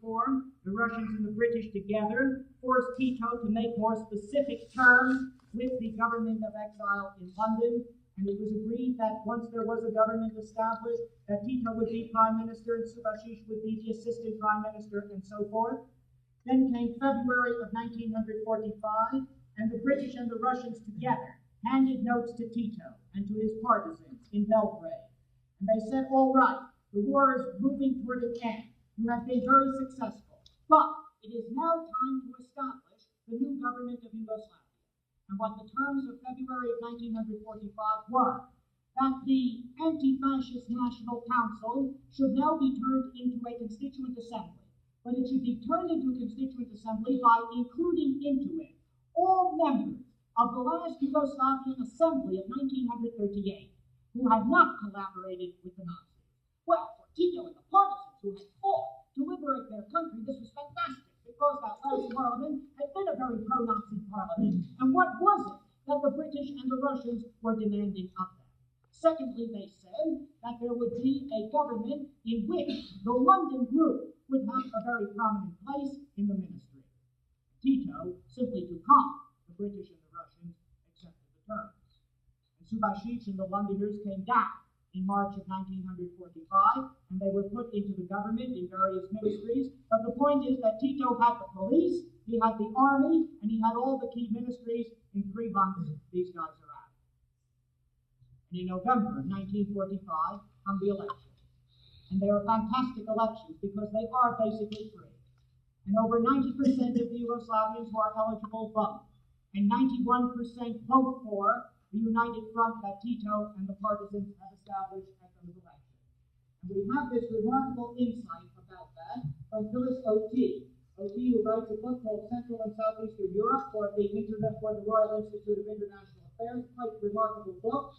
the Russians and the British together forced Tito to make more specific terms with the government of exile in London, and it was agreed that once there was a government established, that Tito would be prime minister and Subhašić would be the assistant prime minister, and so forth. Then came February of 1945, and the British and the Russians together handed notes to Tito and to his partisans in Belgrade. And they said, all right, the war is moving toward an end. You have been very successful. But it is now time to establish the new government of Yugoslavia. And what the terms of February of 1945 were, that the anti-fascist National Council should now be turned into a constituent assembly. But it should be turned into a constituent assembly by including into it all members of the last Yugoslavian assembly of 1938 who had not collaborated with the Nazis. Well, for Tito and the partisans who had fought to liberate their country, this was fantastic, because that last parliament had been a very pro-Nazi parliament. And what was it that the British and the Russians were demanding of them? Secondly, they said that there would be a government in which the London group would have a very prominent place in the ministry. Tito, simply to calm the British and the Russians, accepted the terms. And Subhašić and the Londoners came down in March of 1945, and they were put into the government in various ministries. But the point is that Tito had the police, he had the army, and he had all the key ministries. In 3 months, these guys are out. And in November of 1945 come the elections. And they are fantastic elections because they are basically free. And over 90% of the Yugoslavians who are eligible vote. And 91% vote for the united front that Tito and the partisans have established at those elections. And we have this remarkable insight about that from Phyllis O.T. O.T., who writes a book called Central and Southeastern Europe for the Royal Institute of International Affairs, quite a remarkable book.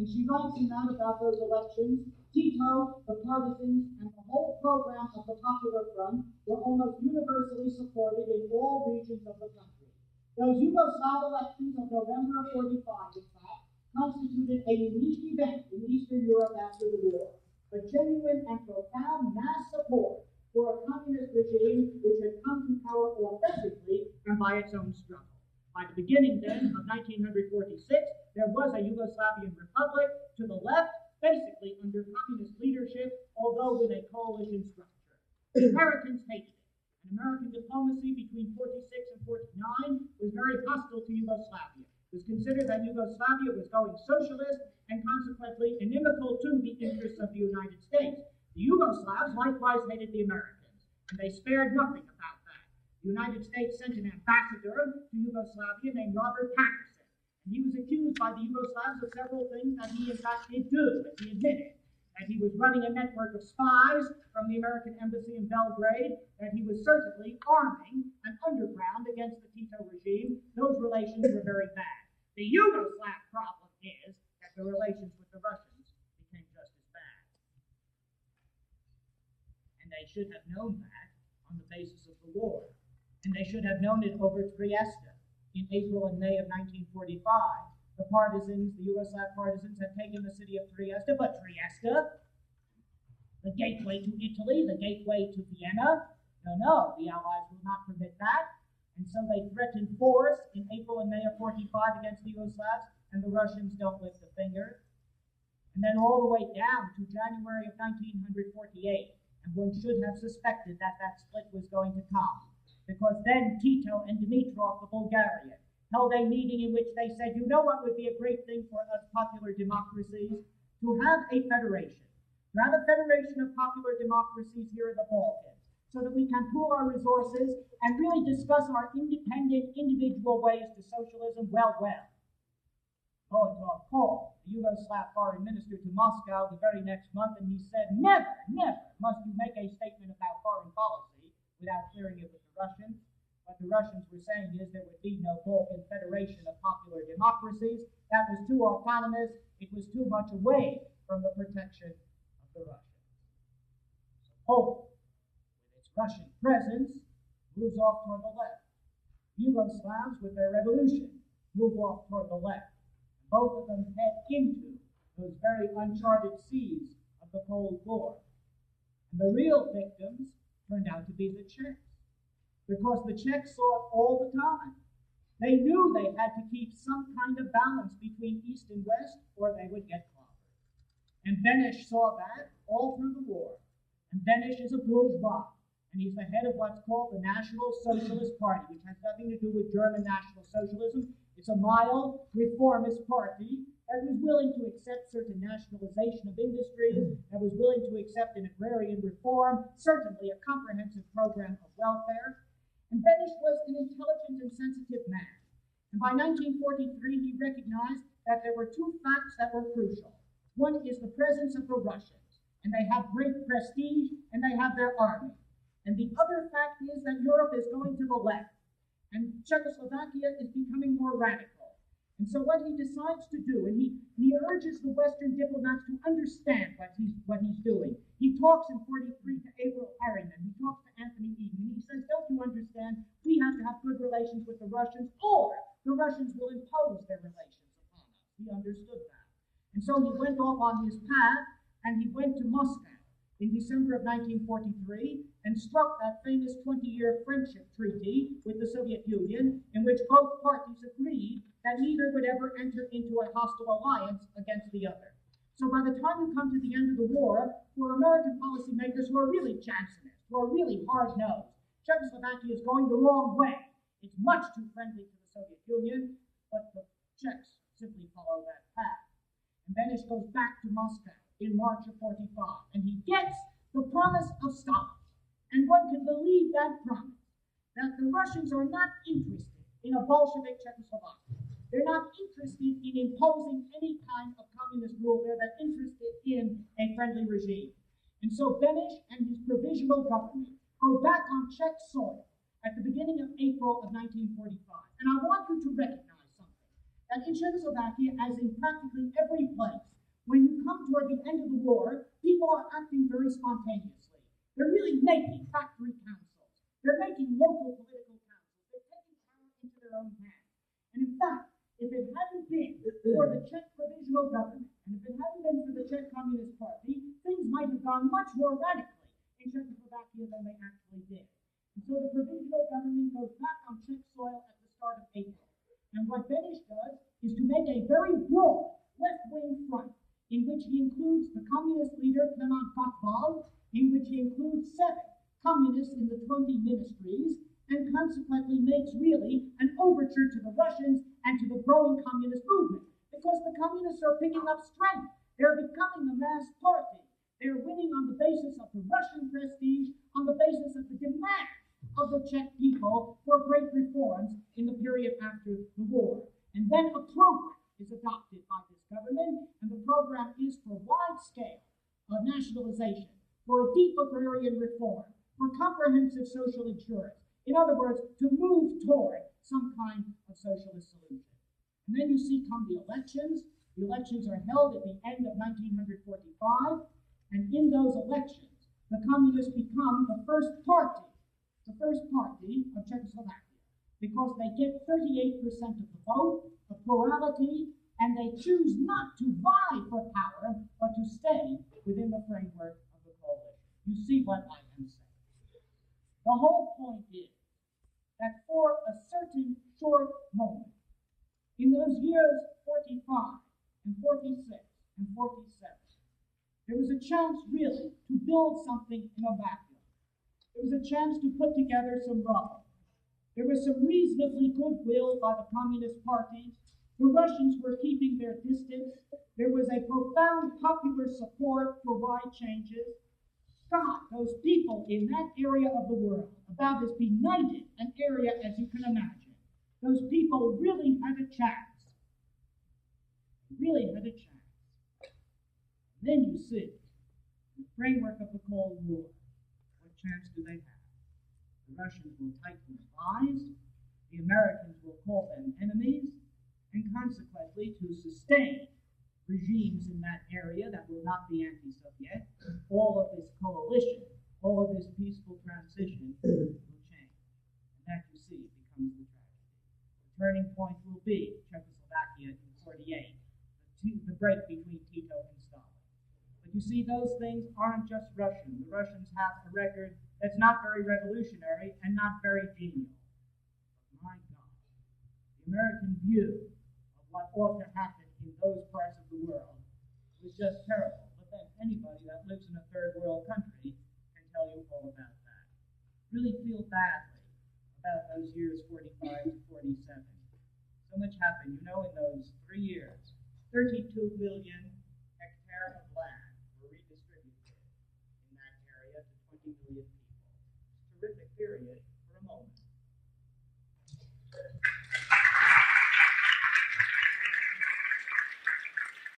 And she writes in that about those elections, Tito, the partisans, and the whole program of the Popular Front were almost universally supported in all regions of the country. Those Yugoslav elections of November of 45, in fact, constituted a unique event in Eastern Europe after the war. A genuine and profound mass support for a communist regime which had come to power authentically and by its own struggle. By the beginning, then, of 1946, there was a Yugoslavian republic to the left, basically under communist leadership, although with a coalition structure. The Americans hated it. And American diplomacy between 46 and 49 was very hostile to Yugoslavia. It was considered that Yugoslavia was going socialist and consequently inimical to the interests of the United States. The Yugoslavs likewise hated the Americans, and they spared nothing about that. The United States sent an ambassador to Yugoslavia named Robert Patterson. And he was accused by the Yugoslavs of several things that he in fact did do, as he admitted. That he was running a network of spies from the American embassy in Belgrade, that he was certainly arming an underground against the Tito regime. Those relations were very bad. The Yugoslav problem is that the relations with the Russians became just as bad. And they should have known that on the basis of the war. And they should have known it over Trieste in April and May of 1945. The partisans, the Yugoslav partisans, had taken the city of Trieste, but Trieste, the gateway to Italy, the gateway to Vienna, no, the Allies will not permit that. And so they threatened force in April and May of 45 against the Yugoslavs, and the Russians don't lift a finger. And then all the way down to January of 1948, and one should have suspected that that split was going to come, because then Tito and Dimitrov, the Bulgarian, held a meeting in which they said, you know what would be a great thing for us popular democracies? To have a federation. To have a federation of popular democracies here in the Balkans, so that we can pool our resources and really discuss our independent, individual ways to socialism well. Molotov called the Yugoslav foreign minister to Moscow the very next month, and he said, never must you make a statement about foreign policy without clearing it with the Russians. What the Russians were saying is there would be no Balkan Federation of popular democracies. That was too autonomous. It was too much away from the protection of the Russians. So Poland, with its Russian presence, moves off toward the left. Yugoslavs, with their revolution, move off toward the left. Both of them head into those very uncharted seas of the Cold War. And the real victims turned out to be the Czechs, because the Czechs saw it all the time. They knew they had to keep some kind of balance between East and West, or they would get clobbered. And Beneš saw that all through the war. And Beneš is a bourgeois, and he's the head of what's called the National Socialist Party, which has nothing to do with German National Socialism. It's a mild, reformist party that was willing to accept certain nationalization of industries, that was willing to accept an agrarian reform, certainly a comprehensive program of welfare. And Beneš was an intelligent and sensitive man. And by 1943, he recognized that there were two facts that were crucial. One is the presence of the Russians, and they have great prestige, and they have their army. And the other fact is that Europe is going to the left, and Czechoslovakia is becoming more radical. And so what he decides to do, and he urges the Western diplomats to understand what he's doing. He talks in 43 to Averil Harriman. He talks to Anthony Eden. And he says, don't you understand? We have to have good relations with the Russians, or the Russians will impose their relations upon us. He understood that. And so he went off on his path, and he went to Moscow in December of 1943 and struck that famous 20-year friendship treaty with the Soviet Union, in which both parties agreed that neither would ever enter into a hostile alliance against the other. So by the time you come to the end of the war, for American policymakers who are really Jansenists, who are really hard-nosed, Czechoslovakia is going the wrong way. It's much too friendly to the Soviet Union, but the Czechs simply follow that path. And Beneš goes back to Moscow in March of 45, and he gets the promise of Stalin. And one can believe that promise, that the Russians are not interested in a Bolshevik Czechoslovakia. They're not interested in imposing any kind of communist rule. They're not interested in a friendly regime. And so Beneš and his provisional government go back on Czech soil at the beginning of April of 1945. And I want you to recognize something, that in Czechoslovakia, as in practically every place, when you come toward the end of the war, people are acting very spontaneously. They're really making factory councils. They're making local political councils. They're taking power into their own hands. And in fact, if it hadn't been for the Czech provisional government, and if it hadn't been for the Czech Communist Party, things might have gone much more radically in Czechoslovakia than they actually did. And so the provisional government goes back on Czech soil at the start of April. And what Beneš does is to make a very broad left-wing front, in which he includes the communist leader Klement Gottwald, in which he includes 7 communists in the 20 ministries, and consequently makes really an overture to the Russians and to the growing communist movement, because the communists are picking up strength. They're becoming a mass party. They're winning on the basis of the Russian prestige, on the basis of the demand of the Czech people. example for great reforms in the period after the war. And then a program is adopted by this government, and the program is for wide-scale nationalization, for a deep agrarian reform, for comprehensive social insurance. In other words, to move toward some kind of socialist solution. And then you see come the elections. The elections are held at the end of 1945, and in those elections, the communists become the first party of Czechoslovakia, because they get 38% of the vote, a plurality, and they choose not to vie for power, but to stay within the framework of the coalition. You see what I am saying. The whole point is that for a certain short moment, in those years 45 and 46 and 47, there was a chance really to build something in a vacuum. There was a chance to put together some rubble. There was some reasonably goodwill by the communist parties. The Russians were keeping their distance. There was a profound popular support for wide changes. God, those people in that area of the world, about as benighted an area as you can imagine, those people really had a chance. Really had a chance. Then you see, in the framework of the Cold War, what chance do they have? The Russians will tighten their ties, the Americans will call them enemies, and consequently, to sustain regimes in that area that will not be anti-Soviet, all of this coalition, all of this peaceful transition will change. And that, you see, becomes the tragedy. The turning point will be Czechoslovakia in 48, the break between Tito and Stalin. But you see, those things aren't just Russian. The Russians have a record that's not very revolutionary and not very genial. But my God, the American view of what ought to happen in those parts of the world was just terrible. But then anybody that lives in a third world country can tell you all about that. Really feel badly about those years 45 to 47. So much happened, in those 3 years. 32 million hectares of land were redistributed in that area to 20 million people. It's a terrific period